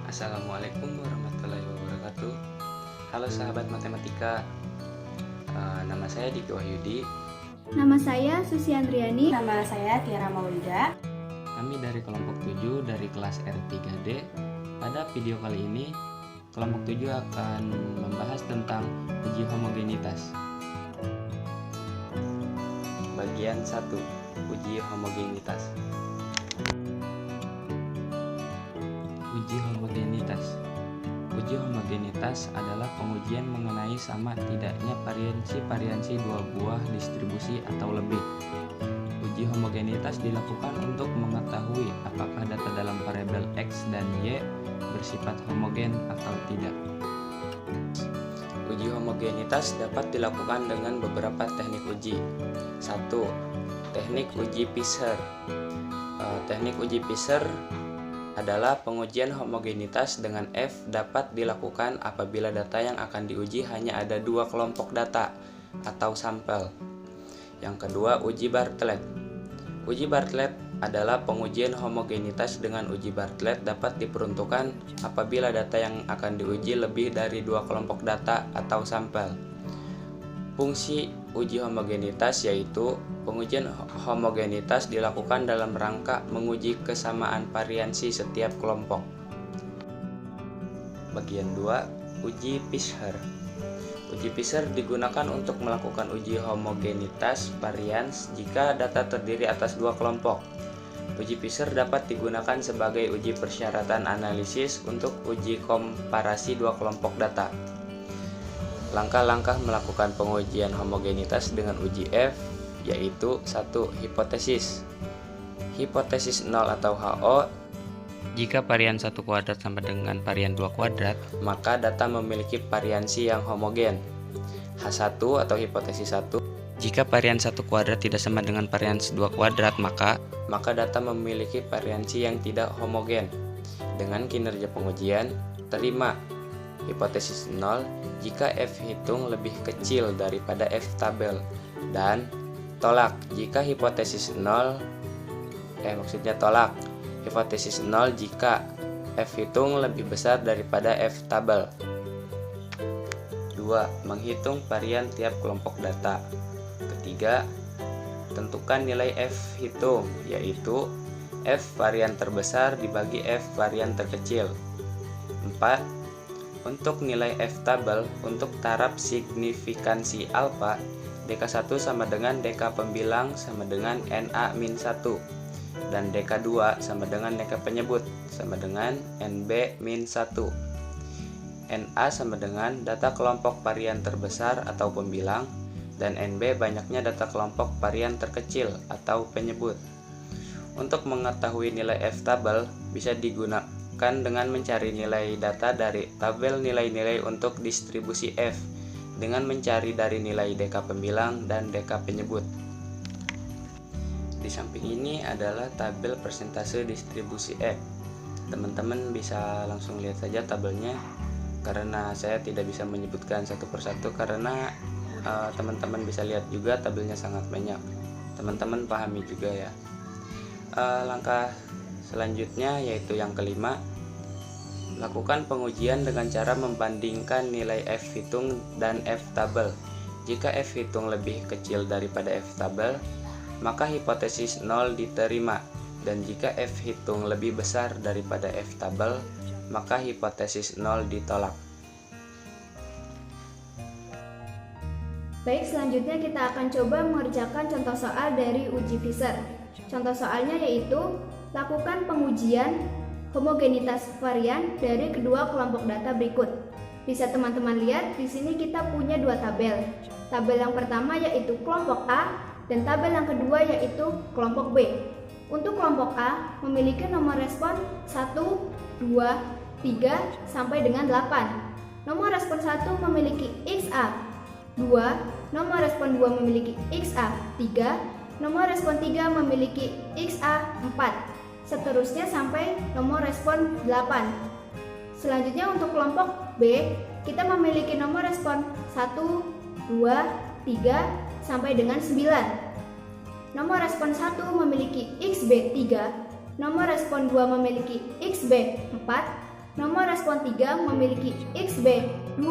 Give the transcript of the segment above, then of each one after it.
Assalamualaikum warahmatullahi wabarakatuh. Halo sahabat matematika, nama saya Diki Wahyudi. Nama saya Susi Andriani. Nama saya Tiara Maulida. Kami dari kelompok 7 dari kelas R3D. Pada video kali ini, kelompok 7 akan membahas tentang uji homogenitas. Bagian 1, uji homogenitas. Uji homogenitas. Uji homogenitas adalah pengujian mengenai sama tidaknya variansi dua buah distribusi atau lebih. Uji homogenitas dilakukan untuk mengetahui apakah data dalam variabel X dan Y bersifat homogen atau tidak. Uji homogenitas dapat dilakukan dengan beberapa teknik uji. 1. Teknik uji Fisher. Teknik uji Fisher adalah pengujian homogenitas dengan F dapat dilakukan apabila data yang akan diuji hanya ada dua kelompok data atau sampel. Yang kedua, uji Bartlett. Uji Bartlett adalah pengujian homogenitas dengan uji Bartlett dapat diperuntukkan apabila data yang akan diuji lebih dari dua kelompok data atau sampel. Fungsi uji homogenitas yaitu pengujian homogenitas dilakukan dalam rangka menguji kesamaan variansi setiap kelompok. Bagian 2, uji Fisher. Uji Fisher digunakan untuk melakukan uji homogenitas varians jika data terdiri atas dua kelompok. Uji Fisher dapat digunakan sebagai uji persyaratan analisis untuk uji komparasi dua kelompok data. Langkah-langkah melakukan pengujian homogenitas dengan uji F yaitu 1. Hipotesis. Hipotesis 0 atau HO. Jika varian 1 kuadrat sama dengan varian 2 kuadrat, maka data memiliki variansi yang homogen. H1 atau hipotesis 1. Jika varian 1 kuadrat tidak sama dengan varian 2 kuadrat, maka data memiliki variansi yang tidak homogen. Dengan kinerja pengujian, terima. Hipotesis 0 jika F hitung lebih kecil daripada F tabel, dan tolak jika hipotesis 0 tolak hipotesis 0 jika F hitung lebih besar daripada F tabel. 2. Menghitung varian tiap kelompok data. Ketiga, tentukan nilai F hitung, yaitu F varian terbesar dibagi F varian terkecil. 4. Untuk nilai F tabel untuk taraf signifikansi alfa, DK1 sama dengan DK pembilang sama dengan NA-1 dan DK2 sama dengan DK penyebut sama dengan NB-1. NA sama dengan data kelompok varian terbesar atau pembilang dan NB banyaknya data kelompok varian terkecil atau penyebut. Untuk mengetahui nilai F tabel bisa digunakan dengan mencari nilai data dari tabel nilai-nilai untuk distribusi F dengan mencari dari nilai DK pembilang dan DK penyebut. Di samping ini adalah tabel persentase distribusi F. Teman-teman bisa langsung lihat saja tabelnya, karena saya tidak bisa menyebutkan satu persatu karena teman-teman bisa lihat juga tabelnya sangat banyak. Teman-teman pahami juga ya. Langkah selanjutnya yaitu yang kelima, lakukan pengujian dengan cara membandingkan nilai F hitung dan F tabel. Jika F hitung lebih kecil daripada F tabel, maka hipotesis 0 diterima, dan jika F hitung lebih besar daripada F tabel, maka hipotesis 0 ditolak. Baik, selanjutnya kita akan coba mengerjakan contoh soal dari uji Fisher. Contoh soalnya yaitu lakukan pengujian homogenitas varian dari kedua kelompok data berikut. Bisa teman-teman lihat di sini kita punya dua tabel. Tabel yang pertama yaitu kelompok A dan tabel yang kedua yaitu kelompok B. Untuk kelompok A memiliki nomor respon 1, 2, 3 sampai dengan 8. Nomor respon 1 memiliki XA 2, nomor respon 2 memiliki XA 3, nomor respon 3 memiliki XA 4, seterusnya sampai nomor respon 8. Selanjutnya untuk kelompok B, kita memiliki nomor respon 1, 2, 3 sampai dengan 9. Nomor respon 1 memiliki XB 3, nomor respon 2 memiliki XB 4, Nomor respon 3 memiliki XB 2,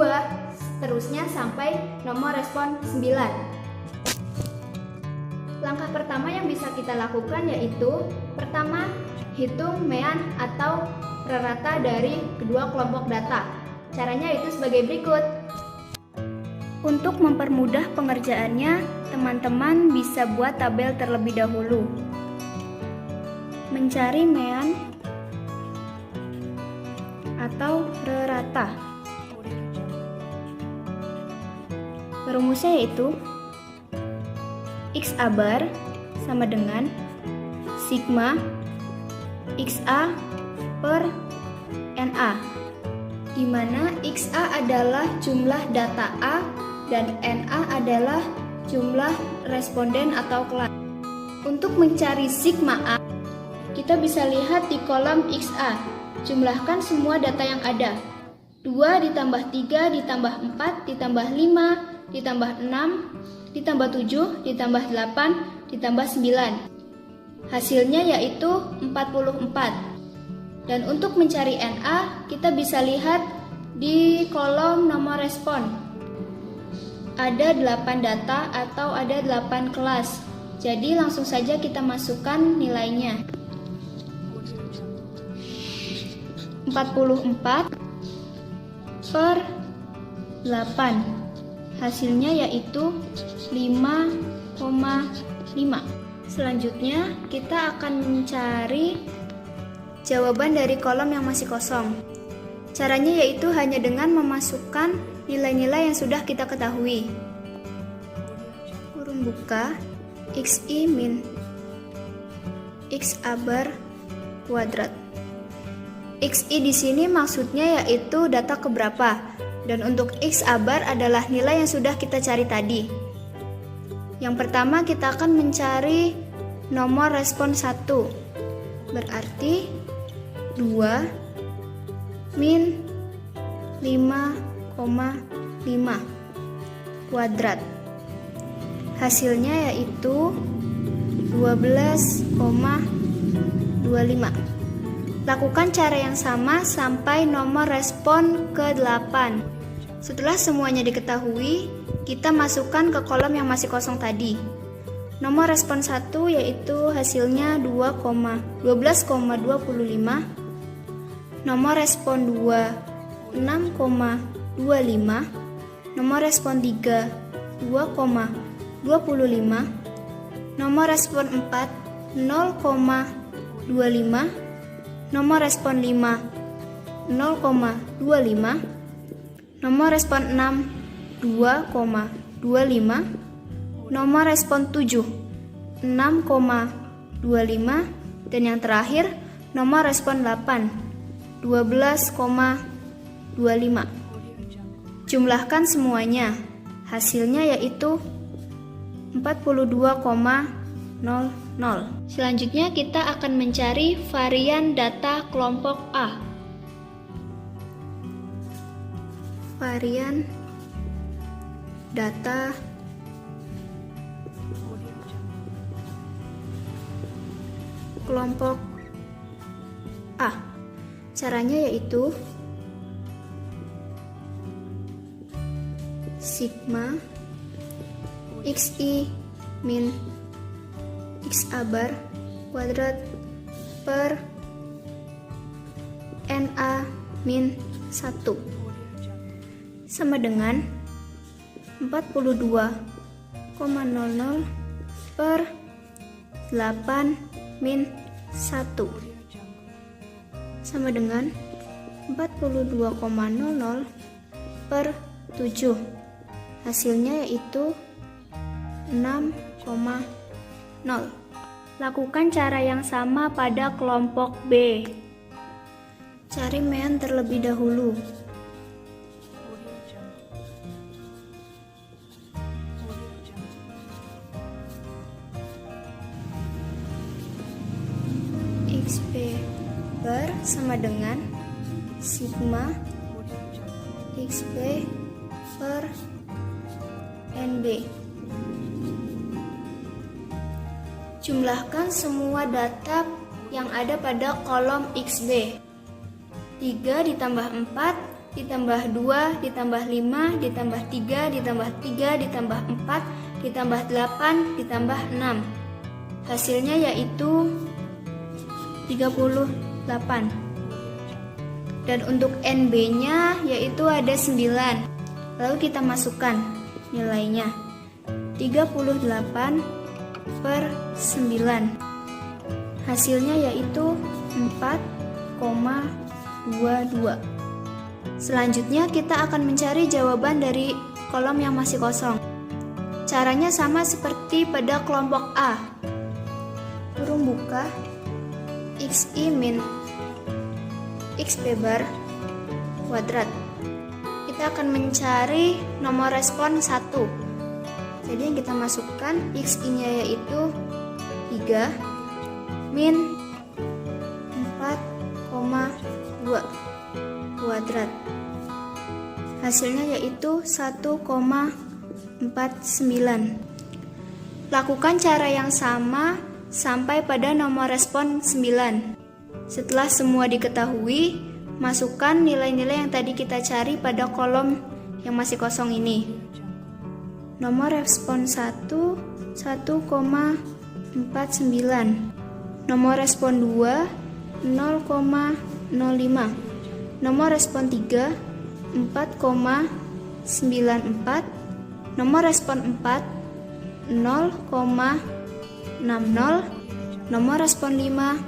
seterusnya sampai nomor respon 9. Langkah pertama yang bisa kita lakukan yaitu pertama, hitung mean atau rata dari kedua kelompok data. Caranya itu sebagai berikut. Untuk mempermudah pengerjaannya, teman-teman bisa buat tabel terlebih dahulu. Mencari mean atau rata. Rumusnya yaitu XA bar sama dengan sigma XA per NA, di mana XA adalah jumlah data A dan NA adalah jumlah responden atau kelas. Untuk mencari sigma A, kita bisa lihat di kolom XA. Jumlahkan semua data yang ada. 2 ditambah 3 ditambah 4 ditambah 5 ditambah 6 ditambah 7 ditambah 8 ditambah 9. Hasilnya yaitu 44. Dan untuk mencari NA, kita bisa lihat di kolom nomor respon. Ada 8 data atau ada 8 kelas. Jadi langsung saja kita masukkan nilainya. 44 per 8. Hasilnya yaitu 5,5. Selanjutnya kita akan mencari jawaban dari kolom yang masih kosong. Caranya yaitu hanya dengan memasukkan nilai-nilai yang sudah kita ketahui. Kurung buka XI min XA bar kuadrat. XI di sini maksudnya yaitu data keberapa, dan untuk XA bar adalah nilai yang sudah kita cari tadi. Yang pertama kita akan mencari nomor respon 1, berarti 2 min 5,5 kuadrat. Hasilnya yaitu 12,25. Lakukan cara yang sama sampai nomor respon ke-8. Setelah semuanya diketahui, kita masukkan ke kolom yang masih kosong tadi. Nomor respon 1 yaitu hasilnya 12,25. Nomor respon 2 6,25. Nomor respon 3 2,25. Nomor respon 4 0,25. Nomor respon 5 0,25. Nomor respon 6 2,25. Nomor respon 7 6,25. Dan yang terakhir nomor respon 8 12,25. Jumlahkan semuanya. Hasilnya yaitu 42,00. Selanjutnya kita akan mencari varian data kelompok A. Varian data kelompok A. Caranya yaitu sigma XI min XA bar kuadrat per NA min 1 sama dengan 42,00 per 8 min 1 sama dengan 42,00 per 7. Hasilnya yaitu 6,0. Lakukan cara yang sama pada kelompok B. Cari mean terlebih dahulu. XB bar sama dengan sigma XB per NB. Jumlahkan semua data yang ada pada kolom XB. 3 ditambah 4 ditambah 2 ditambah 5 ditambah 3 ditambah 3 ditambah 4 ditambah 8 ditambah 6. Hasilnya yaitu 38. Dan untuk NB-nya yaitu ada 9. Lalu kita masukkan nilainya. 38 per 9. Hasilnya yaitu 4,22. Selanjutnya kita akan mencari jawaban dari kolom yang masih kosong. Caranya sama seperti pada kelompok A. Kurung buka XI min XP bar kuadrat. Kita akan mencari nomor respon 1. Jadi yang kita masukkan XI-nya yaitu 3 min 4,2 kuadrat. Hasilnya yaitu 1,49. Lakukan cara yang sama sampai pada nomor respon 9. Setelah semua diketahui, masukkan nilai-nilai yang tadi kita cari pada kolom yang masih kosong ini. Nomor respon 1 1,49. Nomor respon 2 0,05. Nomor respon 3 4,94. Nomor respon 4 0,60. Nomor respon 5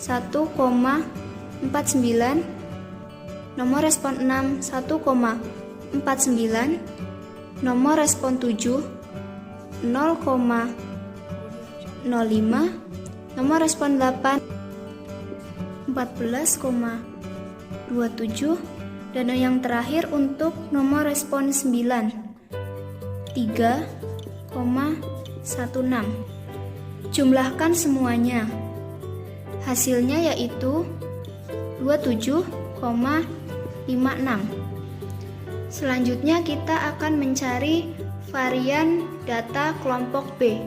1,49. Nomor respon 6 1,49. Nomor respon 7 0,05. Nomor respon 8 14,27. Dan yang terakhir untuk nomor respon 9 3,16. Jumlahkan semuanya. Hasilnya yaitu 27,56. Selanjutnya kita akan mencari varian data kelompok B.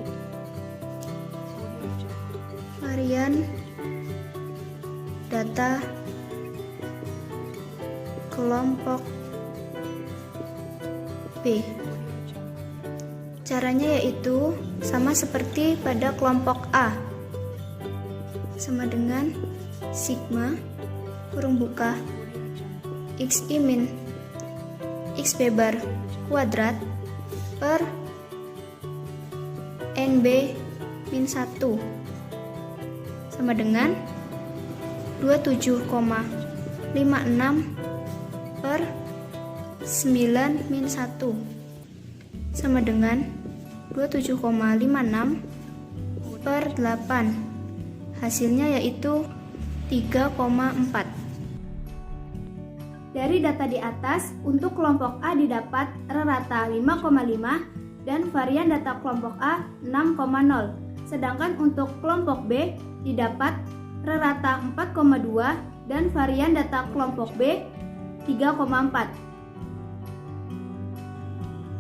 Varian data kelompok B. Caranya yaitu sama seperti pada kelompok A. Sama dengan sigma kurung buka XI min XB bar kuadrat per NB min 1 sama dengan 27,56 per 9 min 1 sama dengan 27,56 per 8. Hasilnya yaitu 3,4. Dari data di atas, untuk kelompok A didapat rata 5,5 dan varian data kelompok A 6,0. Sedangkan untuk kelompok B didapat rata 4,2 dan varian data kelompok B 3,4.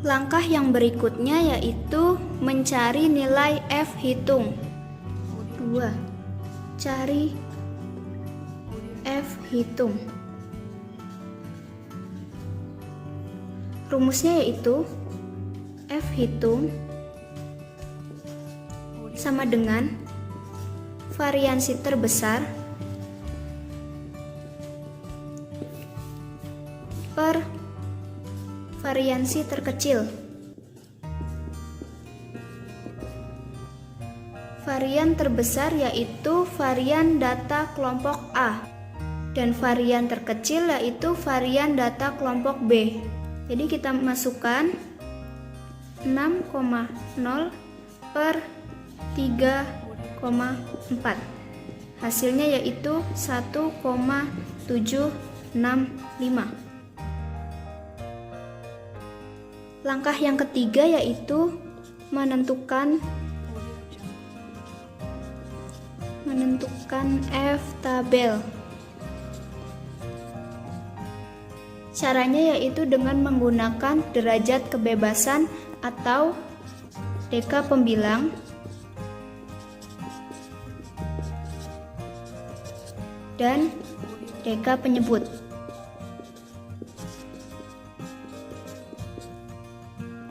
Langkah yang berikutnya yaitu mencari nilai F hitung. 2. Cari F hitung. Rumusnya yaitu F hitung sama dengan variansi terbesar per variansi terkecil. Varian terbesar yaitu varian data kelompok A dan varian terkecil yaitu varian data kelompok B. Jadi kita masukkan 6,0 per 3,4. Hasilnya yaitu 1,765. Langkah yang ketiga yaitu menentukan F tabel. Caranya yaitu dengan menggunakan derajat kebebasan atau deka pembilang dan deka penyebut.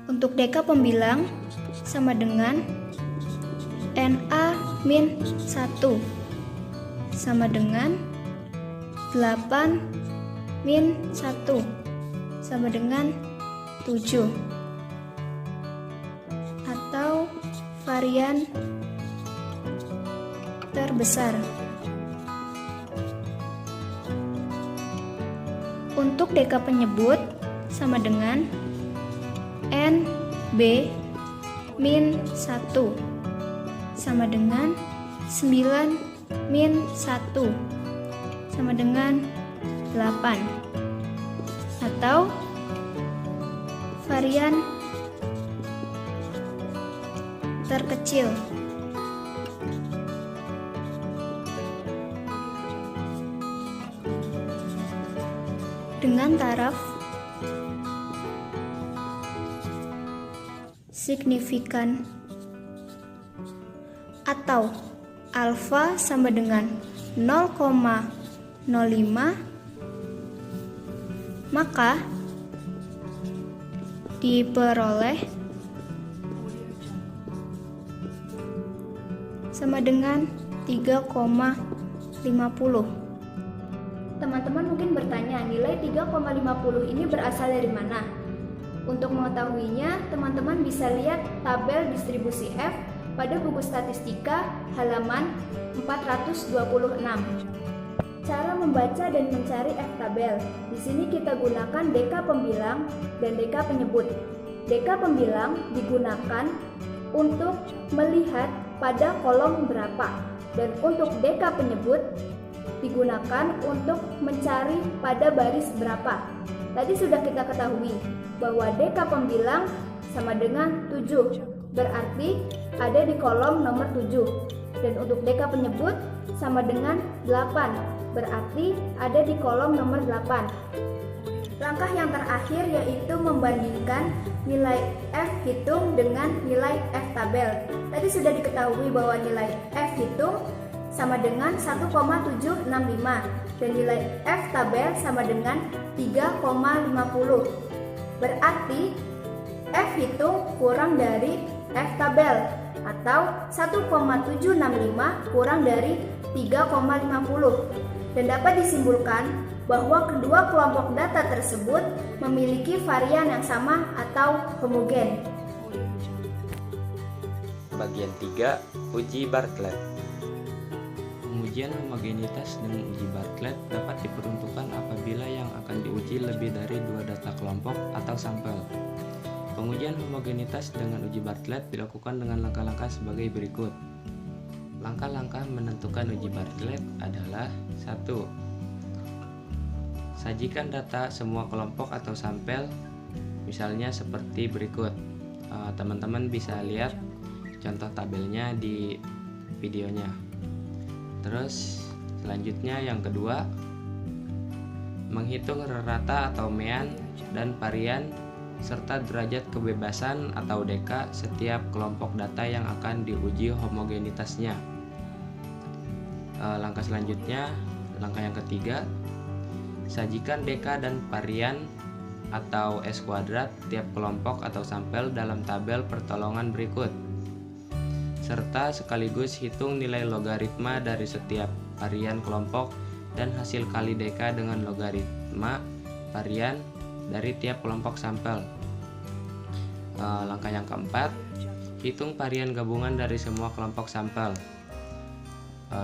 Untuk deka pembilang sama dengan Na-1 sama dengan 8-1 sama dengan 7, atau varian terbesar. Untuk deka penyebut sama dengan N-1 sama dengan 9-1 sama dengan 8, atau varian terkecil. Dengan taraf signifikan atau alfa sama dengan 0,05, maka diperoleh sama dengan 3,50. Teman-teman mungkin bertanya, nilai 3,50 ini berasal dari mana? Untuk mengetahuinya, teman-teman bisa lihat tabel distribusi F pada buku statistika halaman 426. Cara membaca dan mencari F tabel. Di sini kita gunakan deka pembilang dan deka penyebut. Deka pembilang digunakan untuk melihat pada kolom berapa, dan untuk deka penyebut digunakan untuk mencari pada baris berapa. Tadi sudah kita ketahui bahwa deka pembilang sama dengan 7, berarti ada di kolom nomor 7. Dan untuk deka penyebut sama dengan 8, berarti ada di kolom nomor 8. Langkah yang terakhir yaitu membandingkan nilai F hitung dengan nilai F tabel. Tadi sudah diketahui bahwa nilai F hitung sama dengan 1,765 dan nilai F tabel sama dengan 3,50. Berarti F hitung kurang dari F tabel, atau 1,765 kurang dari 3,50. Dan dapat disimpulkan bahwa kedua kelompok data tersebut memiliki varian yang sama atau homogen. Bagian 3, uji Bartlett. Pengujian homogenitas dengan uji Bartlett dapat diperuntukkan apabila yang akan diuji lebih dari 2 data kelompok atau sampel. Pengujian homogenitas dengan uji Bartlett dilakukan dengan langkah-langkah sebagai berikut. Langkah-langkah menentukan uji Bartlett adalah: 1. Sajikan data semua kelompok atau sampel, misalnya seperti berikut. Teman-teman bisa lihat contoh tabelnya di videonya. Terus selanjutnya yang kedua, menghitung rata atau mean dan varian serta derajat kebebasan atau deka setiap kelompok data yang akan diuji homogenitasnya. Langkah selanjutnya, langkah yang ketiga, sajikan deka dan varian atau S kuadrat tiap kelompok atau sampel dalam tabel pertolongan berikut, serta sekaligus hitung nilai logaritma dari setiap varian kelompok dan hasil kali deka dengan logaritma varian dari tiap kelompok sampel. Langkah yang keempat, hitung varian gabungan dari semua kelompok sampel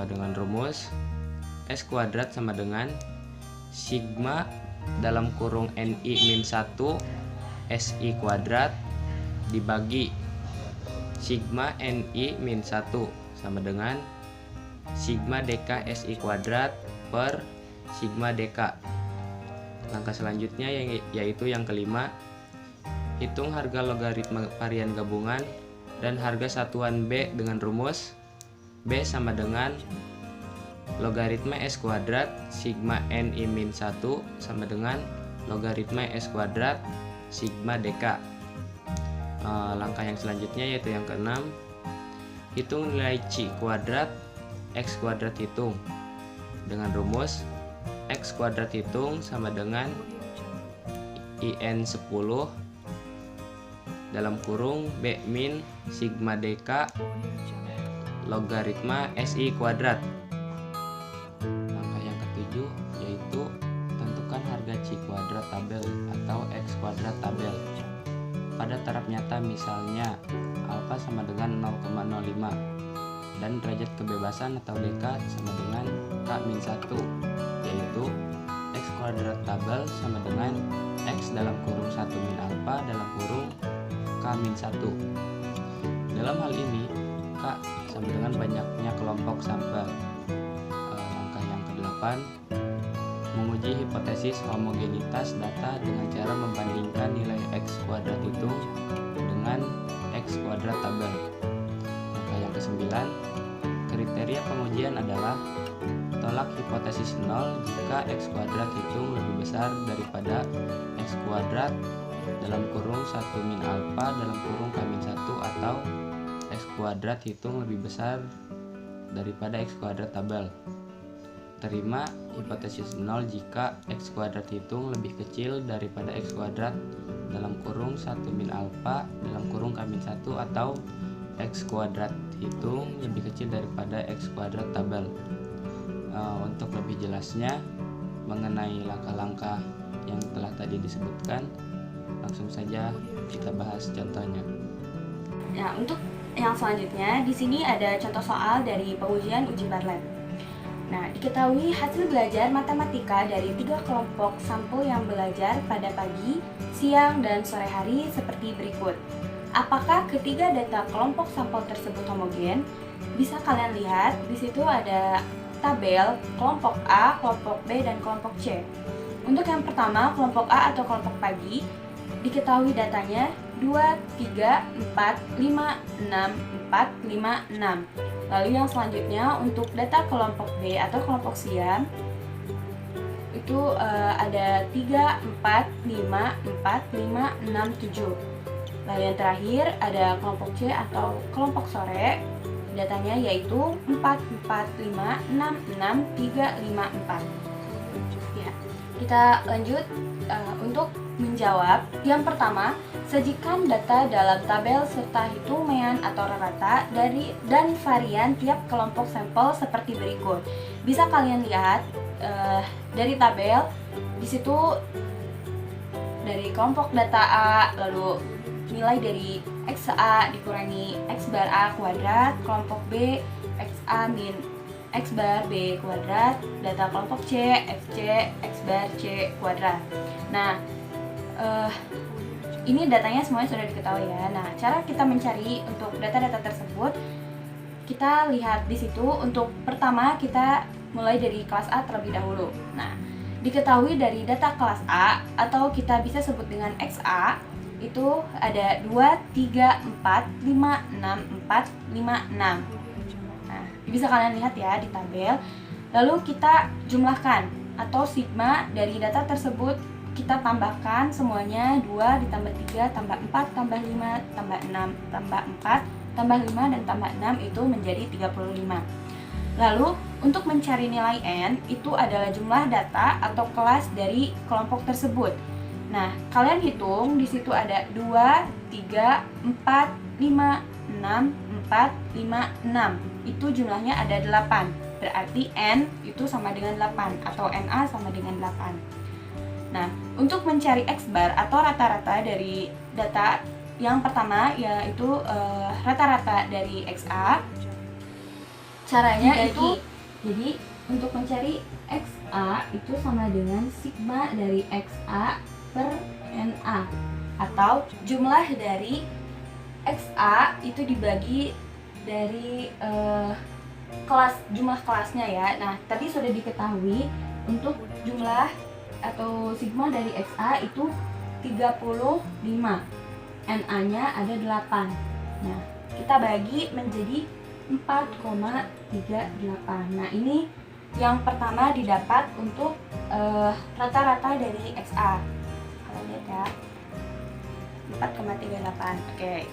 dengan rumus S kuadrat sama dengan sigma dalam kurung NI-1 SI kuadrat dibagi sigma NI-1 sama dengan sigma deka SI kuadrat per sigma deka. Langkah selanjutnya yaitu yang kelima, hitung harga logaritma varian gabungan dan harga satuan B dengan rumus B sama dengan logaritma S kuadrat sigma NI-1 sama dengan logaritma S kuadrat sigma deka. Langkah yang selanjutnya yaitu yang keenam, hitung nilai C kuadrat X kuadrat hitung dengan rumus X kuadrat hitung sama dengan IN 10 dalam kurung B min sigma DK logaritma SI kuadrat. Langkah yang ketujuh yaitu tentukan harga C kuadrat tabel atau X kuadrat tabel. Pada taraf nyata misalnya alfa sama dengan 0,05 dan derajat kebebasan atau DK sama dengan K-1, yaitu X kuadrat tabel sama dengan X dalam kurung 1 min alfa dalam kurung K-1. Dalam hal ini K sama dengan banyaknya kelompok sampel. Langkah yang ke-8, menguji hipotesis homogenitas data dengan cara membandingkan nilai X kuadrat itu dengan X kuadrat tabel. Langkah yang ke-9, kriteria pengujian adalah tolak hipotesis 0 jika X kuadrat hitung lebih besar daripada X kuadrat dalam kurung 1 min alfa dalam kurung K-1 atau X kuadrat hitung lebih besar daripada X kuadrat tabel. Terima hipotesis 0 jika X kuadrat hitung lebih kecil daripada X kuadrat dalam kurung 1 min alfa dalam kurung K-1 atau X kuadrat hitung lebih kecil daripada X kuadrat tabel. Untuk lebih jelasnya mengenai langkah-langkah yang telah tadi disebutkan, langsung saja kita bahas contohnya. Nah, untuk yang selanjutnya di sini ada contoh soal dari pengujian uji Bartlett. Nah, diketahui hasil belajar matematika dari 3 kelompok sampel yang belajar pada pagi, siang, dan sore hari seperti berikut. Apakah ketiga data kelompok sampel tersebut homogen? Bisa kalian lihat di situ ada tabel kelompok A, kelompok B, dan kelompok C. Untuk yang pertama, kelompok A atau kelompok pagi, diketahui datanya 2, 3, 4, 5, 6, 4, 5, 6. Lalu yang selanjutnya untuk data kelompok B atau kelompok siang itu ada 3, 4, 5, 4, 5, 6, 7. Lalu yang terakhir ada kelompok C atau kelompok sore, datanya yaitu 4, 4, 5, 6, 6, 3, 5, 4. Ya, kita lanjut untuk menjawab. Yang pertama, sajikan data dalam tabel serta hitungan atau rata dari dan varian tiap kelompok sampel seperti berikut. Bisa kalian lihat dari tabel di situ dari kelompok data A, lalu nilai dari XA dikurangi X bar A kuadrat, kelompok B XA min X bar B kuadrat, data kelompok C FC X bar C kuadrat. Nah, ini datanya semuanya sudah diketahui ya. Nah, cara kita mencari untuk data-data tersebut, kita lihat di situ. Untuk pertama kita mulai dari kelas A terlebih dahulu. Nah, diketahui dari data kelas A atau kita bisa sebut dengan XA itu ada 2, 3, 4, 5, 6, 4, 5, 6. Nah, bisa kalian lihat ya di tabel. Lalu kita jumlahkan atau sigma dari data tersebut, kita tambahkan semuanya 2 ditambah 3 tambah 4 tambah 5 tambah 6 tambah 4 tambah 5 dan tambah 6 itu menjadi 35. Lalu untuk mencari nilai N itu adalah jumlah data atau kelas dari kelompok tersebut. Nah, kalian hitung di situ ada 2, 3, 4, 5, 6, 4, 5, 6. Itu jumlahnya ada 8. Berarti N itu sama dengan 8 atau NA sama dengan 8. Nah, untuk mencari X bar atau rata-rata dari data yang pertama yaitu rata-rata dari XA. Caranya itu jadi untuk mencari XA itu sama dengan sigma dari XA per NA atau jumlah dari XA itu dibagi dari jumlah kelasnya ya. Nah, tadi sudah diketahui untuk jumlah atau sigma dari XA itu 35, NA-nya ada 8. Nah, kita bagi menjadi 4,38. Nah, ini yang pertama didapat untuk rata-rata dari XA. Kalau lihat ya, 4,38. Oke.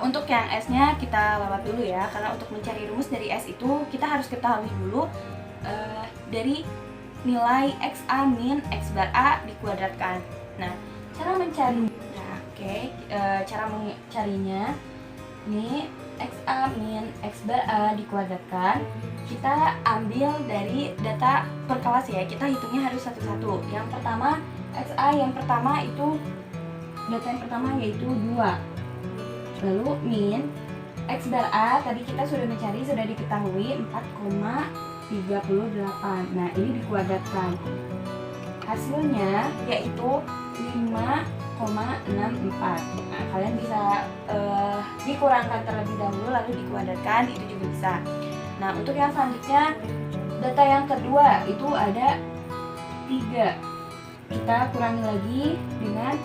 Untuk yang S-nya kita lewat dulu ya, karena untuk mencari rumus dari S itu kita harus ketahui dulu dari nilai XA min X bar A dikuadratkan. Nah, cara mencari, cara mencarinya ini XA min X bar A dikuadratkan. Kita ambil dari data per kelas ya, kita hitungnya harus satu-satu. Yang pertama, XA yang pertama itu, data yang pertama yaitu 2. Lalu min X bar A tadi kita sudah mencari, sudah diketahui 4,38. Nah, ini dikuadratkan. Hasilnya yaitu 5,64. Nah, kalian bisa dikurangkan terlebih dahulu lalu dikuadratkan, itu juga bisa. Nah, untuk yang selanjutnya, data yang kedua itu ada 3. Kita kurangi lagi dengan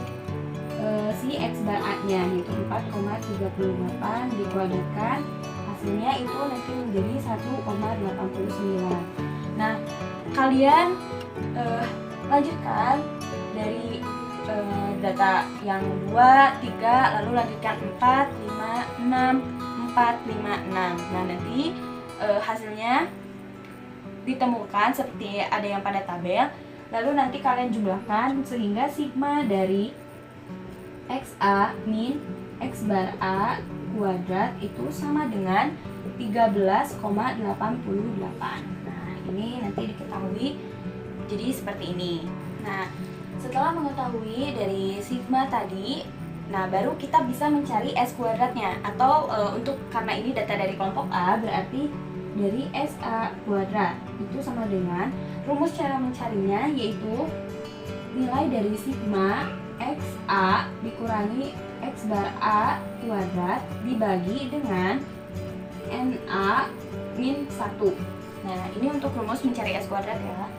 si X bar A-nya, yaitu 4,38 dikuadratkan. Hasilnya itu nanti menjadi 1,89. Nah, kalian lanjutkan dari data yang 2, 3, lalu lanjutkan 4, 5, 6, 4, 5, 6. Nah, nanti hasilnya ditemukan seperti ada yang pada tabel. Lalu nanti kalian jumlahkan sehingga sigma dari XA min X bar A kuadrat itu sama dengan 13,88. Nah, ini nanti diketahui jadi seperti ini. Nah, setelah mengetahui dari sigma tadi, nah baru kita bisa mencari S kuadratnya. Atau untuk karena ini data dari kelompok A, berarti dari SA kuadrat itu sama dengan, rumus cara mencarinya yaitu nilai dari sigma XA dikurangi X bar A kuadrat dibagi dengan NA min 1. Nah, ini untuk rumus mencari S kuadrat ya.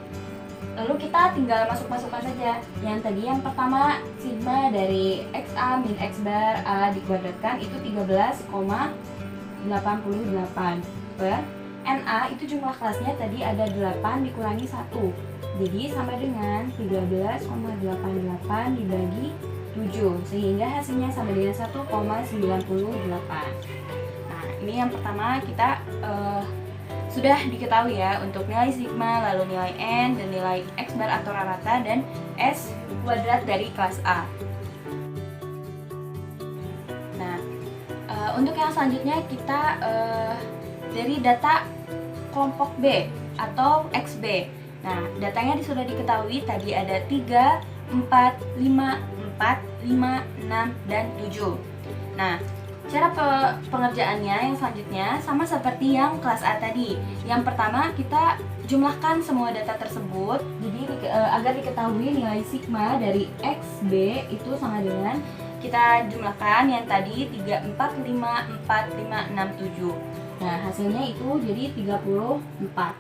Lalu kita tinggal masuk-masukkan saja. Yang tadi yang pertama, sigma dari XA min X bar A dikuadratkan itu 13,88 per NA itu jumlah kelasnya tadi ada 8 dikurangi 1. Jadi sama dengan 13,88 dibagi 7, sehingga hasilnya sama dengan 1,98. Nah, ini yang pertama kita sudah diketahui ya untuk nilai sigma, lalu nilai N, dan nilai X bar atau rata dan S kuadrat dari kelas A. Nah, untuk yang selanjutnya kita dari data kelompok B atau XB. Nah, datanya sudah diketahui tadi ada 3, 4, 5, 4, 5, 6, dan 7. Nah, cara pengerjaannya yang selanjutnya sama seperti yang kelas A tadi. Yang pertama kita jumlahkan semua data tersebut. Jadi agar diketahui nilai sigma dari XB itu sama dengan kita jumlahkan yang tadi 3, 4, 5, 4, 5, 6, 7. Nah, hasilnya itu jadi 34.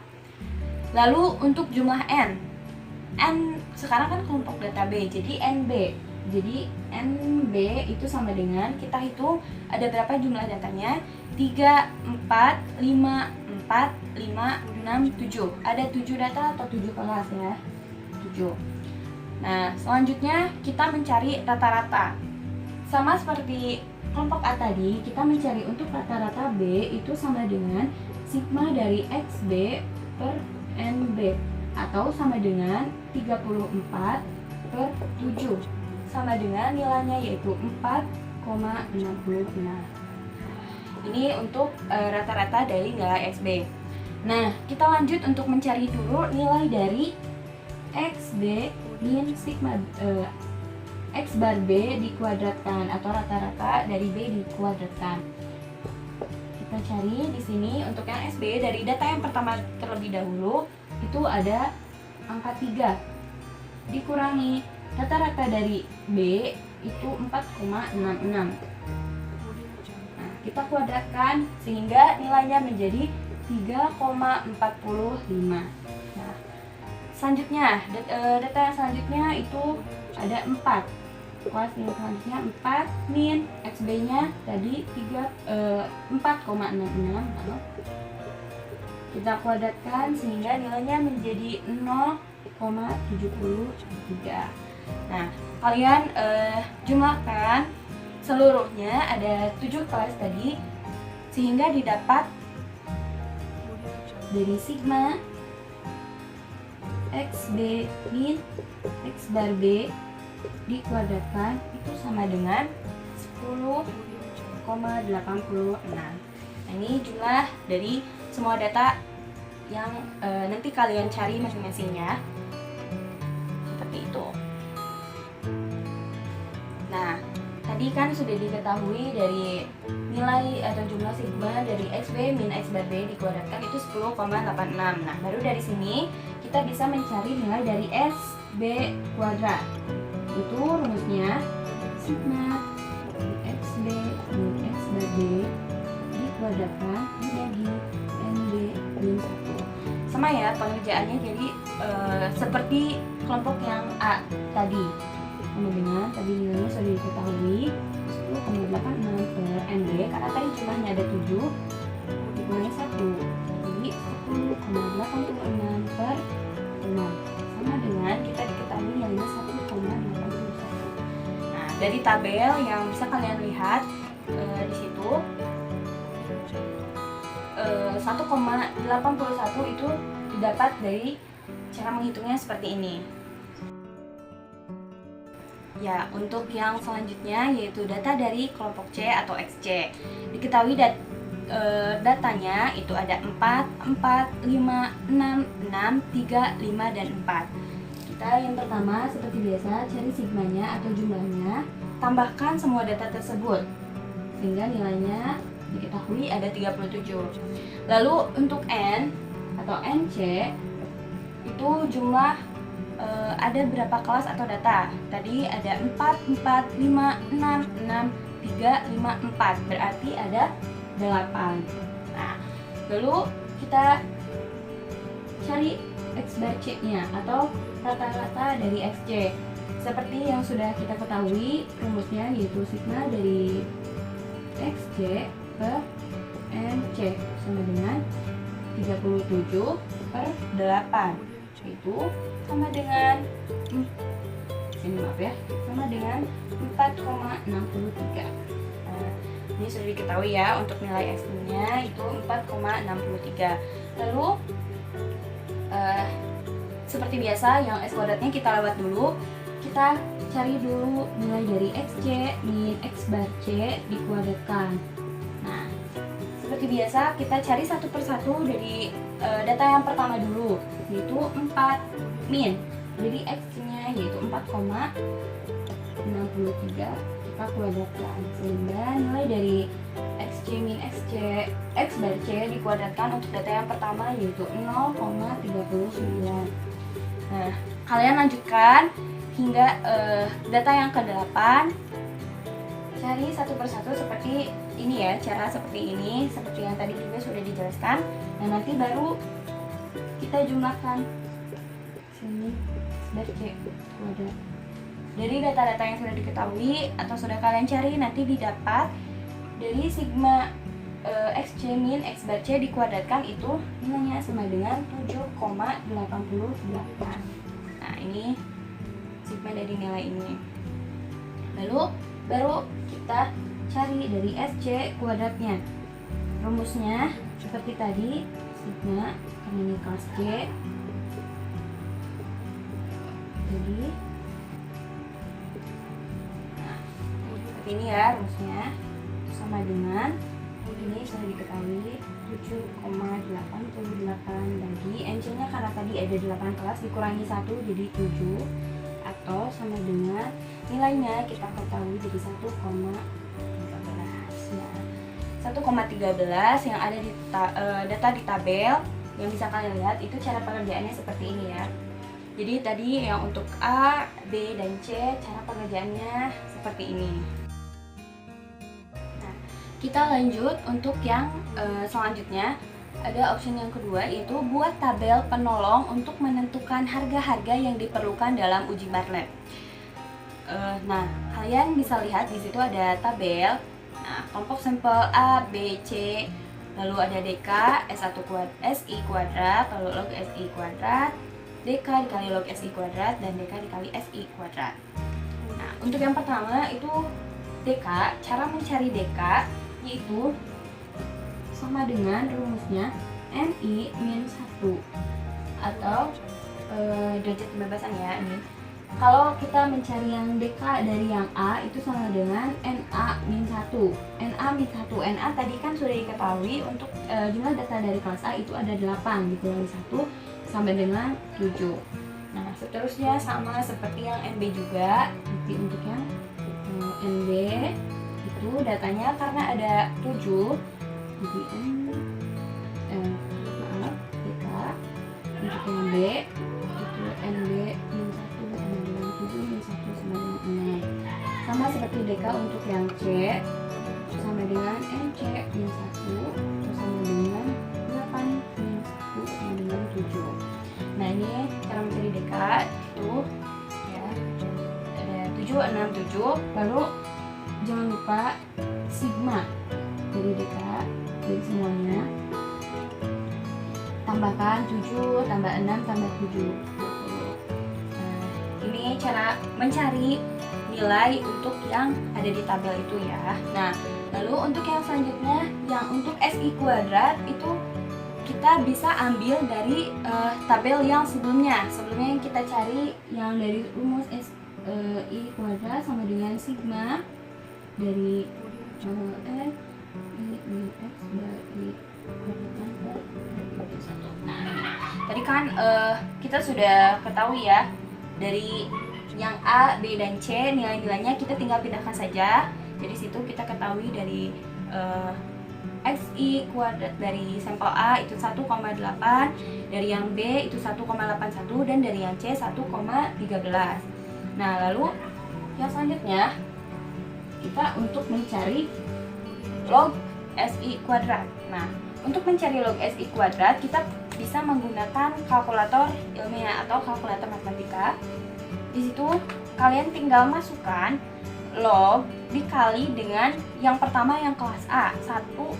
Lalu untuk jumlah N sekarang kan kelompok data B, jadi NB. Jadi NB itu sama dengan, kita hitung ada berapa jumlah datanya, 3, 4, 5, 4, 5, 6, 7. Ada 7 data atau 7 kelas ya, 7. Nah, selanjutnya kita mencari rata-rata. Sama seperti kelompok A tadi, kita mencari untuk rata-rata B itu sama dengan sigma dari XB per NB, atau sama dengan 34 per 7, sama dengan nilainya yaitu 4,66. Ini untuk rata-rata dari nilai XB. Nah, kita lanjut untuk mencari dulu nilai dari XB min sigma X bar B dikuadratkan atau rata-rata dari B dikuadratkan. Kita cari di sini untuk yang SB dari data yang pertama terlebih dahulu itu ada angka 3 dikurangi rata-rata dari B itu 4,66. Nah, kita kuadratkan sehingga nilainya menjadi 3,45. Nah, selanjutnya data yang selanjutnya itu ada 4. Kelas yang selanjutnya 4 min XB-nya tadi 4,66. Kita kuadratkan sehingga nilainya menjadi 0,73. Nah, kalian jumlahkan seluruhnya ada 7 kelas tadi sehingga didapat dari sigma XB min X bar B dikuadratkan itu sama dengan 10,86. Nah, ini jumlah dari semua data yang nanti kalian cari masing-masingnya. Seperti itu. Nah, tadi kan sudah diketahui dari nilai atau jumlah sigma dari XB min X bar B dikuadratkan itu 10,86. Nah, baru dari sini kita bisa mencari nilai dari SB kuadrat. Itu rumusnya sigma XB min X bar B dikuadratkan dibagi NB min 1. Sama ya pengerjaannya, jadi seperti kelompok yang A tadi. Kemudian tadi nilainya sudah diketahui 10,86 per NB, karena tadi jumlahnya ada 7 dikurangi 1, jadi 10,86 per 6 sama dengan kita diketahui nilainya 1,81. Nah, dari tabel yang bisa kalian lihat di situ 1,81 itu didapat dari cara menghitungnya seperti ini. Ya, untuk yang selanjutnya yaitu data dari kelompok C atau XC. Diketahui datanya itu ada 4, 4, 5, 6, 6, 3, 5, dan 4. Kita yang pertama seperti biasa cari sigmanya atau jumlahnya, tambahkan semua data tersebut sehingga nilainya diketahui ada 37. Lalu untuk N atau NC itu jumlah ada berapa kelas atau data. Tadi ada 4, 4, 5, 6, 6, 3, 5, 4. Berarti ada 8. Nah, lalu kita cari X bar C-nya atau rata-rata dari XC. Seperti yang sudah kita ketahui, rumusnya yaitu sigma dari XC per NC sama dengan 37 per 8. Itu sama dengan sama dengan 4,63. Nah, ini sudah diketahui ya untuk nilai X-nya itu 4,63. Lalu seperti biasa yang X kuadratnya kita lewat dulu. Kita cari dulu nilai dari XC min X bar C dikuadratkan. Nah, seperti biasa kita cari satu persatu dari data yang pertama dulu, yaitu 4 min. Jadi X-nya yaitu 4,63 kita kuadratkan, sehingga nilai dari XC min X bar C dikuadratkan untuk data yang pertama yaitu 0,39. Nah, kalian lanjutkan hingga data yang ke-8. Cari satu persatu seperti ini ya, cara seperti ini, seperti yang tadi juga sudah dijelaskan. Dan nanti baru kita jumlahkan sini bar C kuadrat. Dari data-data yang sudah diketahui atau sudah kalian cari, nanti didapat dari sigma XC min X bar C dikuadratkan itu nilainya sama dengan 7,88. Nah, ini sigma dari nilai ini. Lalu baru kita cari dari SC kuadratnya. Rumusnya seperti tadi, sigma karena ini kelas C. Jadi seperti ini ya rumusnya, sama dengan ini sudah diketahui 7,88 bagi NC-nya karena tadi ada 8 kelas dikurangi 1 jadi 7, atau sama dengan nilainya kita ketahui jadi 1,13 ya. 1,13 yang ada di data di tabel yang bisa kalian lihat itu cara pengerjaannya seperti ini ya. Jadi tadi yang untuk A, B, dan C cara pengerjaannya seperti ini. Nah, kita lanjut untuk yang selanjutnya. Ada opsi yang kedua yaitu buat tabel penolong untuk menentukan harga-harga yang diperlukan dalam uji Bartlett. Nah, kalian bisa lihat di situ ada tabel. Nah, kelompok sampel A, B, C, lalu ada DK, SI kuadrat, lalu log SI kuadrat, DK dikali log SI kuadrat, dan DK dikali SI kuadrat. Nah, untuk yang pertama itu DK, cara mencari DK yaitu sama dengan rumusnya NI min 1 atau derajat kebebasan ya ini. Kalau kita mencari yang DK dari yang A itu sama dengan NA-1. NA-1. NA tadi kan sudah diketahui untuk jumlah data dari kelas A itu ada 8 dikurangi 1 sampai dengan 7. Nah, seterusnya sama seperti yang NB juga. Nanti untuk yang NB itu datanya karena ada 7 jadi DK. Untuk yang B itu NB min 1 sama dengan 7 min 1 sama dengan 6. Sama seperti DK untuk yang C sama dengan NC min 1 sama dengan 8 min 1 sama dengan 7. Nah, ini cara mencari DK itu ya ada 7, 6, 7. Lalu jangan lupa sigma dari DK dari semuanya. Tambahkan 7 tambah 6 tambah 7. Nah, ini cara mencari nilai untuk yang ada di tabel itu ya. Nah, lalu untuk yang selanjutnya yang untuk SI kuadrat itu kita bisa ambil dari tabel yang sebelumnya. Sebelumnya yang kita cari yang dari rumus SI kuadrat sama dengan sigma dari S I min X dari Nah, tadi kan kita sudah ketahui ya dari yang A, B, dan C nilai-nilainya kita tinggal pindahkan saja. Jadi situ kita ketahui dari XI kuadrat dari sampel A itu 1,8, dari yang B itu 1,81, dan dari yang C 1,13. Nah, lalu yang selanjutnya kita untuk mencari log SI kuadrat. Nah, untuk mencari log SI kuadrat kita bisa menggunakan kalkulator ilmiah atau kalkulator matematika. Di situ kalian tinggal masukkan log dikali dengan yang pertama yang kelas A, 1 log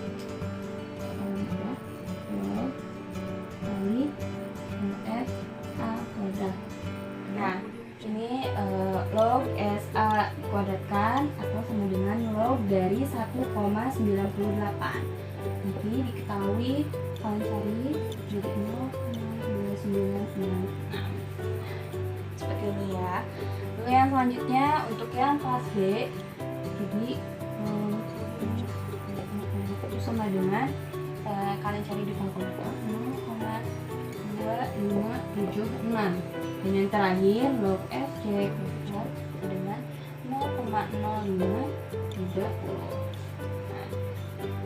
kali SA kuadrat. Nah, ini log SA dikuadratkan atau sama dengan log dari 1,98. Nanti diketahui kalian cari jadi 0,296. Seperti ini ya. Lalu yang selanjutnya untuk yang kelas B, jadi itu sama dengan kalian cari di kalkulator 0,2576. Dan yang terakhir log FC kuadrat dengan 0,0530. Nah,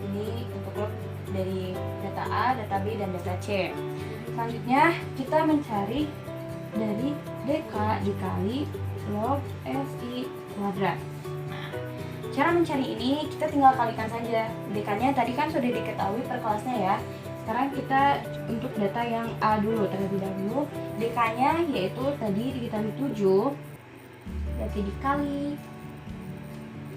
ini untuk log dari data A, data B, dan data C. Selanjutnya kita mencari dari DK dikali log SI kuadrat. Nah, cara mencari ini kita tinggal kalikan saja. DK-nya tadi kan sudah diketahui per kelasnya ya. Sekarang kita untuk data yang A dulu terlebih dahulu. DK-nya yaitu tadi dikali 7, berarti dikali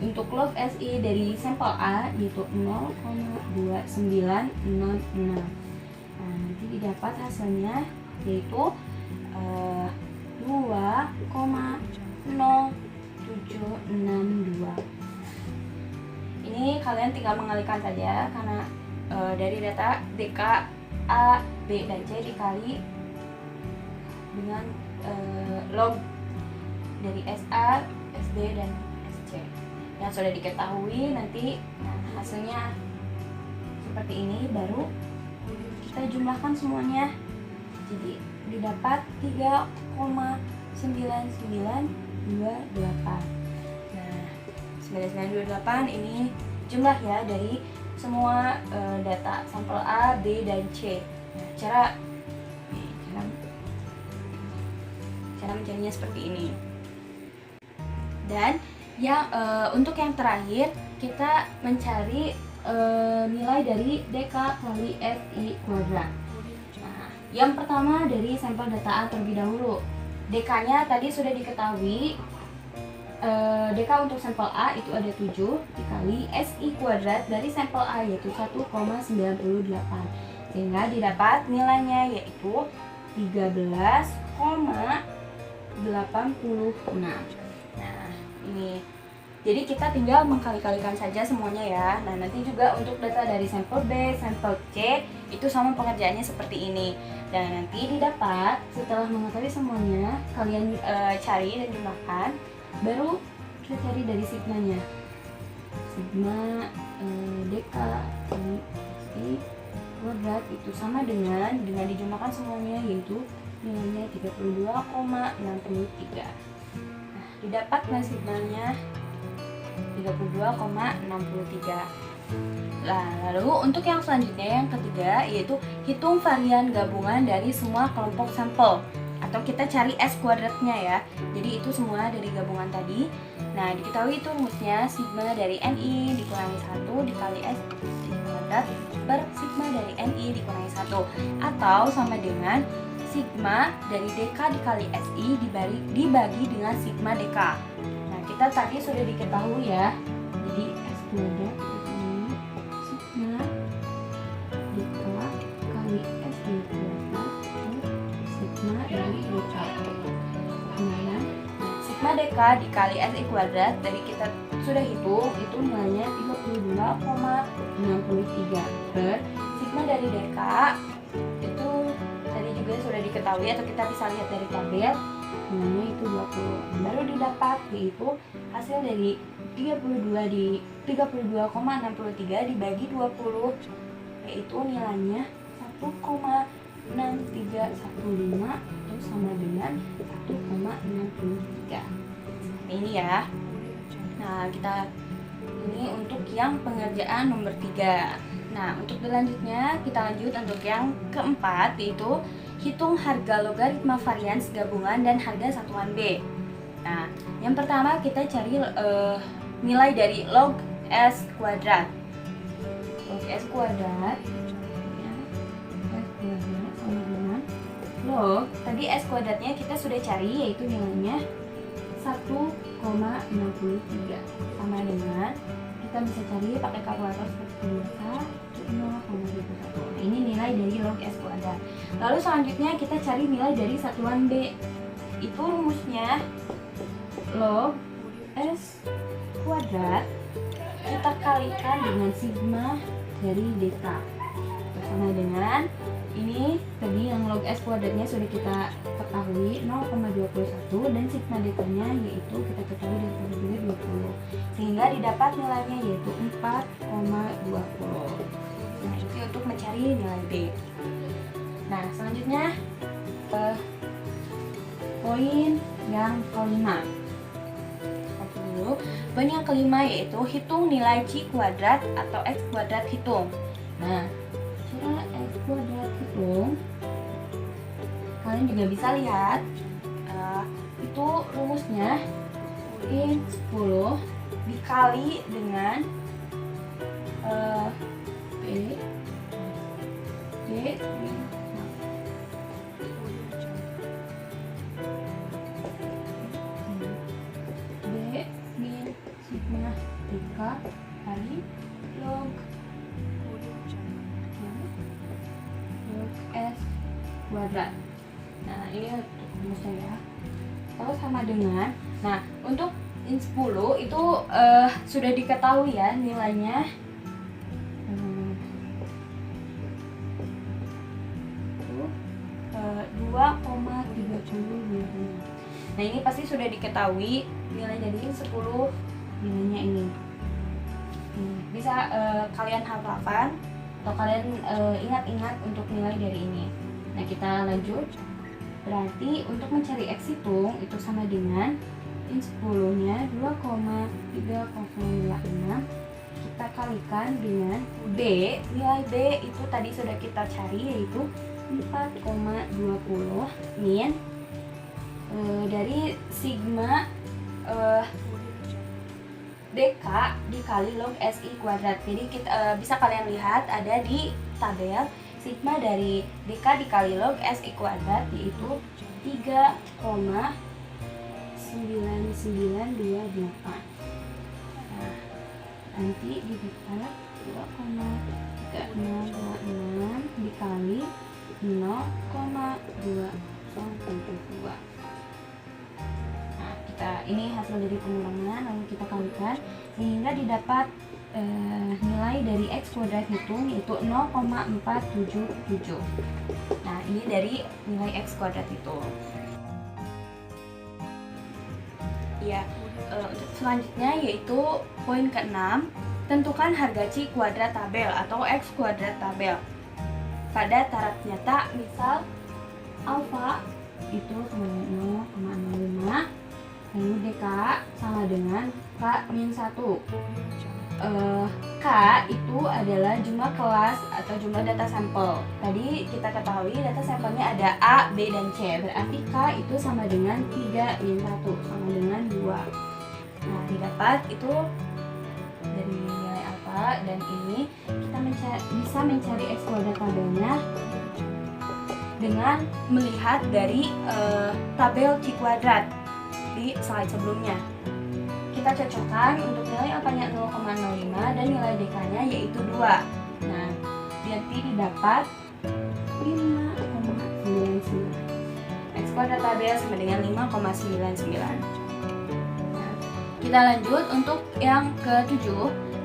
untuk log SI dari sampel A yaitu 0,2906. Nah, nanti didapat hasilnya yaitu 2,0762. Ini kalian tinggal mengalihkan saja karena dari data DK A, B, dan C dikali dengan log dari SA, SD, dan SC yang sudah diketahui. Nanti hasilnya seperti ini, baru kita jumlahkan semuanya jadi didapat 3,9928. Nah, 9928 ini jumlah ya dari semua data sampel A, B, dan C. Nah, cara mencarinya seperti ini. Dan yang untuk yang terakhir kita mencari nilai dari DK kali SI kuadrat. Nah, yang pertama dari sampel data A terlebih dahulu. DK-nya tadi sudah diketahui. DK untuk sampel A itu ada 7 dikali SI kuadrat dari sampel A yaitu 1,98, sehingga didapat nilainya yaitu 13,86. Nah, ini jadi kita tinggal mengkali-kalikan saja semuanya ya. Nah, nanti juga untuk data dari sampel B, sampel C itu sama pengerjaannya seperti ini. Dan nanti didapat setelah mengetahui semuanya, kalian cari dan jumlahkan, baru kita cari dari sigmanya. Sigma deka I kuadrat itu sama dengan dijumlahkan semuanya, yaitu nilainya 32,63. Nah, didapatlah sigmanya 32,63. Nah, lalu untuk yang selanjutnya, yang ketiga, yaitu hitung varian gabungan dari semua kelompok sampel, atau kita cari S kuadratnya ya. Jadi itu semua dari gabungan tadi. Nah, diketahui itu rumusnya sigma dari NI dikurangi 1 dikali S kuadrat per sigma dari NI dikurangi 1, atau sama dengan sigma dari DK dikali SI dibagi dengan sigma DK. Nah, kita tadi sudah diketahui ya. Jadi S kuadrat ini sigma DK kali SI kuadrat per sigma dari DK. Nah, sigma DK dikali SI kuadrat dari kita sudah hitung, itu nilainya 32,63 per sigma dari DK itu tadi juga sudah diketahui atau kita bisa lihat dari tabel, nilainya itu 20. Baru didapat, yaitu hasil dari 32,63 dibagi 20, yaitu nilainya 1,6315 itu sama dengan 1,63. Ini ya. Nah, kita ini untuk yang pengerjaan nomor 3. Nah, untuk selanjutnya kita lanjut untuk yang keempat, yaitu hitung harga logaritma varians gabungan dan harga satuan B. Nah, yang pertama kita cari nilai dari log S kuadrat. Log S kuadrat ya, S kuadrat sama dengan log, tadi S kuadratnya kita sudah cari, yaitu nilainya 1,63 sama dengan, kita bisa cari pakai kalkulator seperti biasa, 0,21. Nah, ini nilai dari log S kuadrat. Lalu selanjutnya kita cari nilai dari satuan B. Itu rumusnya log S kuadrat kita kalikan dengan sigma dari DK. Sama dengan ini tadi yang log S kuadratnya sudah kita ketahui 0,21 dan sigma DK-nya yaitu kita ketahui dari tabel 20, sehingga didapat nilainya yaitu 4,20. Nah, itu untuk mencari nilai B. Nah, selanjutnya poin yang kelima. Poin yang kelima yaitu hitung nilai C kuadrat atau X kuadrat hitung. Nah, cara X kuadrat hitung kalian juga bisa lihat, itu rumusnya in 10 dikali dengan B min sigma DK kali log S kuadrat. Nah, ini untuk rumusnya ya. Lalu sama dengan, nah untuk in 10 itu sudah diketahui ya nilainya 2,30. Nah, ini pasti sudah diketahui nilai dari 10, nilainya ini. Bisa kalian hafalkan atau kalian ingat-ingat untuk nilai dari ini. Nah, kita lanjut. Berarti untuk mencari X hitung itu sama dengan in 10-nya 2,3056 kita kalikan dengan B. Nilai B itu tadi sudah kita cari, yaitu 4,20 min dari sigma DK dikali log SI kuadrat. Jadi kita bisa kalian lihat ada di tabel sigma dari DK dikali log SI kuadrat yaitu 3,9928. Nah, nanti dibuka 2,3026 dikali 0,2072. Nah, ini hasil dari pengurangan, lalu kita kalikan sehingga didapat nilai dari X kuadrat hitung yaitu 0,477. Nah, ini dari nilai X kuadrat itu. Ya, untuk selanjutnya yaitu poin ke-6, tentukan harga C kuadrat tabel atau X kuadrat tabel pada taraf nyata. Misal alfa itu sama dengan 0,05, lalu DK sama dengan K-1. K itu adalah jumlah kelas atau jumlah data sampel. Tadi kita ketahui data sampelnya ada A, B, dan C. Berarti K itu sama dengan 3-1, sama dengan 2. Nah, didapat itu dari nilai alfa, dan ini kita bisa mencari X kuadrat tabelnya dengan melihat dari tabel C kuadrat di slide sebelumnya. Kita cocokkan untuk nilai alfanya 0,05 dan nilai DK-nya yaitu 2. Nah, berarti didapat 5,99. X kuadrat tabel sama dengan 5,99. Nah, kita lanjut untuk yang ke-7,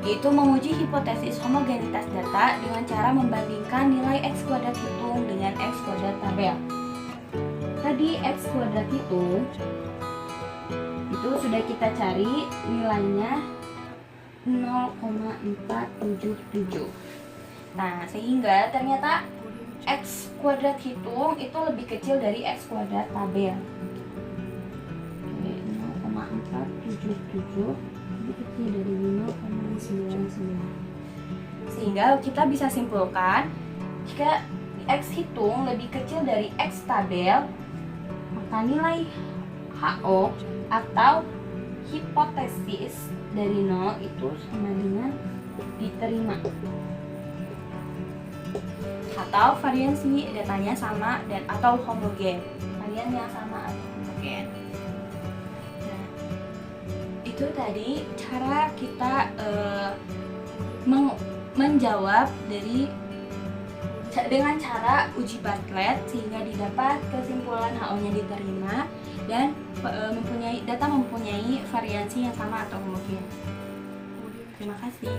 yaitu menguji hipotesis homogenitas data dengan cara membandingkan nilai X kuadrat hitung dengan X kuadrat tabel. Tadi X kuadrat hitung itu sudah kita cari nilainya 0,477. Nah, sehingga ternyata X kuadrat hitung itu lebih kecil dari X kuadrat tabel. 0,477 lebih kecil dari 5,99. Sehingga kita bisa simpulkan jika X hitung lebih kecil dari X tabel, maka nilai HO atau hipotesis dari 0 itu sama dengan diterima, atau variansi datanya sama dan atau homogen, varian yang sama atau homogen. Nah, itu tadi cara kita menjawab dengan cara uji Bartlett sehingga didapat kesimpulan HO-nya diterima dan data mempunyai variansi yang sama atau homogen. Terima kasih.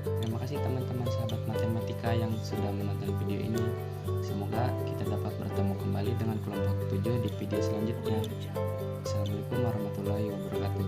Terima kasih teman-teman sahabat matematika yang sudah menonton video ini. Semoga kita dapat bertemu kembali dengan kelompok 7 di video selanjutnya. Assalamualaikum warahmatullahi wabarakatuh.